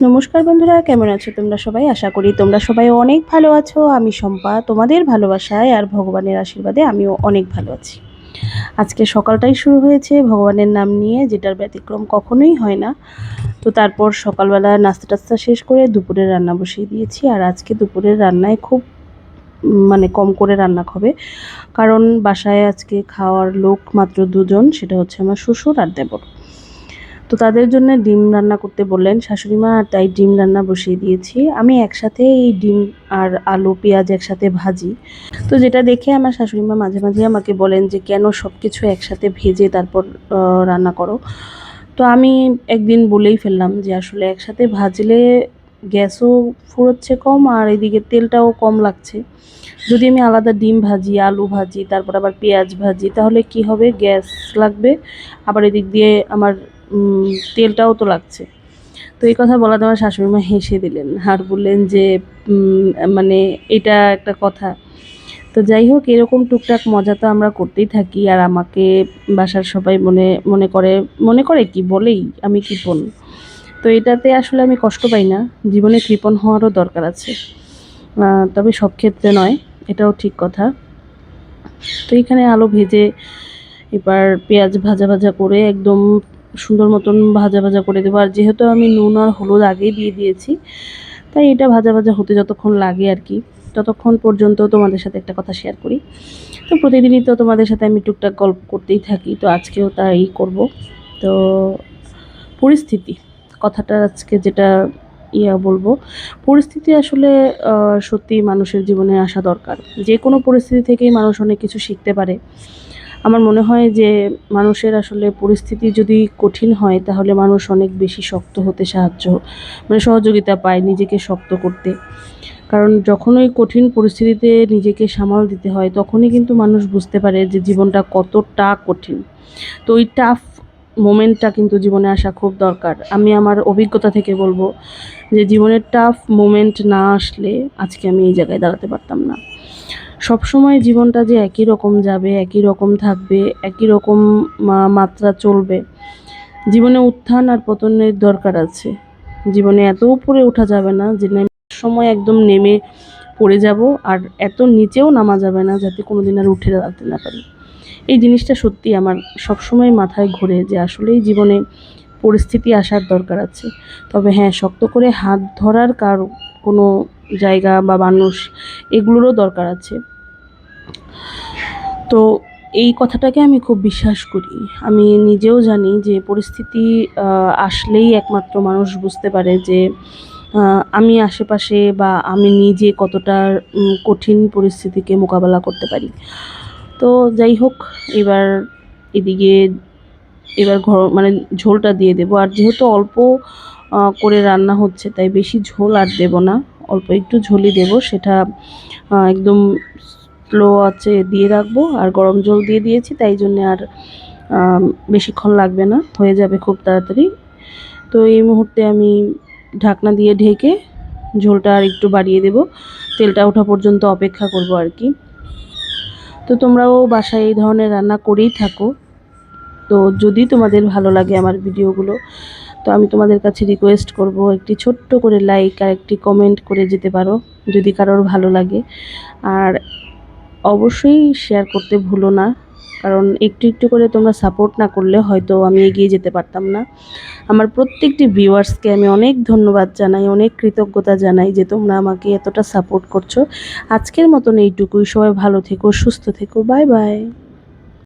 নমস্কার বন্ধুরা, কেমন আছো তোমরা সবাই? আশা করি তোমরা সবাই অনেক ভালো আছো। আমি শম্পা, তোমাদের ভালোবাসায় আর ভগবানের আশীর্বাদে আমিও অনেক ভালো আছি। আজকে সকালটাই শুরু হয়েছে ভগবানের নাম নিয়ে, যেটার ব্যতিক্রম কখনোই হয় না। তো তারপর সকালবেলা নাস্তা টাস্তা শেষ করে দুপুরের রান্না বসিয়ে দিয়েছি। আর আজকে দুপুরের রান্নায় খুব কম করে রান্না হবে, কারণ বাসায় আজকে খাওয়ার লোক মাত্র দুজন, সেটা হচ্ছে আমার শ্বশুর আর দেবর। তো তাদের জন্য ডিম রান্না করতে বললেন শাশুড়িমা, আর তাই ডিম রান্না বসিয়ে দিয়েছি। আমি একসাথে এই ডিম আর আলু পেঁয়াজ একসাথে ভাজি। তো যেটা দেখে আমার শাশুড়িমা মাঝে মাঝে আমাকে বলেন যে কেন সব কিছু একসাথে ভেজে তারপর রান্না করো। তো আমি একদিন বলেই ফেললাম যে আসলে একসাথে ভাজলে গ্যাসও ফুরোচ্ছে কম, আর এদিকে তেলটাও কম লাগছে। যদি আমি আলাদা ডিম ভাজি, আলু ভাজি, তারপর আবার পেঁয়াজ ভাজি, তাহলে কি হবে, গ্যাস লাগবে, আবার এদিক দিয়ে আমার তেলটাও তো লাগছে। তো এই কথা বলাতে আমার শাশুড়িমা হেসে দিলেন আর বললেন যে মানে এটা একটা কথা। তো যাই হোক, এরকম টুকটাক মজা তো আমরা করতেই থাকি। আর আমাকে বাসার সবাই মনে করে কি বলেই আমি কৃপণ। তো এটাতে আসলে আমি কষ্ট পাই না, জীবনে কৃপণ হওয়ারও দরকার আছে, তবে সব ক্ষেত্রে নয়, এটাও ঠিক কথা। তো এখানে আলু ভেজে এবার পেঁয়াজ ভাজা ভাজা করে একদম সুন্দর মতন ভাজা ভাজা করে দেবো। আর যেহেতু আমি নুন আর হলুদ আগেই দিয়ে দিয়েছি, তাই এটা ভাজা ভাজা হতে যতক্ষণ লাগে আর কি, ততক্ষণ পর্যন্ত তোমাদের সাথে একটা কথা শেয়ার করি। তো প্রতিদিনই তো তোমাদের সাথে আমি টুকটাক গল্প করতেই থাকি, তো আজকেও তাই করব। তো পরিস্থিতি কথাটা আজকে যেটা বলবো, পরিস্থিতি আসলে সত্যি মানুষের জীবনে আসা দরকার। যে কোনো পরিস্থিতি থেকেই মানুষ অনেক কিছু শিখতে পারে। আমার মনে হয় যে মানুষের আসলে পরিস্থিতি যদি কঠিন হয়, তাহলে মানুষ অনেক বেশি শক্ত হতে সহযোগিতা পায় নিজেকে শক্ত করতে। কারণ যখন ওই কঠিন পরিস্থিতিতে নিজেকে সামাল দিতে হয়, তখনই কিন্তু মানুষ বুঝতে পারে যে জীবনটা কতটা কঠিন। তো ওই টাফ মোমেন্টটা কিন্তু জীবনে আসা খুব দরকার। আমি আমার অভিজ্ঞতা থেকে বলবো যে জীবনের টাফ মোমেন্ট না আসলে আজকে আমি এই জায়গায় দাঁড়াতে পারতাম না। সবসময় জীবনটা যে একই রকম যাবে, একই রকম থাকবে, একই রকম মাত্রা চলবে, জীবনে উত্থান আর পতনের দরকার আছে। জীবনে এত উপরে ওঠা যাবে না যে সময় একদম নেমে পড়ে যাব, আর এত নিচেও নামা যাবে না যাতে কোনোদিন আর উঠে দাঁড়াতে না পারি। এই জিনিসটা সত্যি আমার সবসময় মাথায় ঘোরে যে আসলেই জীবনে পরিস্থিতি আসার দরকার আছে। তবে হ্যাঁ, শক্ত করে হাত ধরার কোনো জায়গা বা মানুষ, এগুলোরও দরকার আছে। তো এই কথাটাকে আমি খুব বিশ্বাস করি। আমি নিজেও জানি যে পরিস্থিতি আসলেই একমাত্র মানুষ বুঝতে পারে যে আমি আশেপাশে বা আমি নিজে কতটা কঠিন পরিস্থিতিকে মোকাবেলা করতে পারি। তো যাই হোক, এবার এদিকে ঝোলটা দিয়ে দেবো। আর যেহেতু অল্প করে রান্না হচ্ছে, তাই বেশি ঝোল আর দেব না, অল্প একটু ঝোলই দেবো। সেটা একদম স্লো আঁচে দিয়ে রাখবো। আর গরম জল দিয়ে দিয়েছি, তাই জন্যে আর বেশিক্ষণ লাগবে না, হয়ে যাবে খুব তাড়াতাড়ি। তো এই মুহূর্তে আমি ঢাকনা দিয়ে ঢেকে ঝোলটা আর একটু বাড়িয়ে দেব, তেলটা ওঠা পর্যন্ত অপেক্ষা করব আর কি। তো তোমরাও বাসায় এই ধরনের রান্না করেই থাকো। তো যদি তোমাদের ভালো লাগে আমার ভিডিওগুলো, তো আমি তোমাদের কাছে রিকোয়েস্ট করব, একটি ছোট্ট করে লাইক আর একটি কমেন্ট করে যেতে পারো যদি কারোর ভালো লাগে। আর অবশ্যই শেয়ার করতে ভুলো না, কারণ একটু একটু করে তোমরা সাপোর্ট না করলে হয়তো আমি এগিয়ে যেতে পারতাম না। আমার প্রত্যেকটি ভিউয়ার্সকে আমি অনেক ধন্যবাদ জানাই, অনেক কৃতজ্ঞতা জানাই যে তোমরা আমাকে এতটা সাপোর্ট করছো। আজকের মতন এইটুকুই। সবাই ভালো থেকো, সুস্থ থেকো, বাই বাই।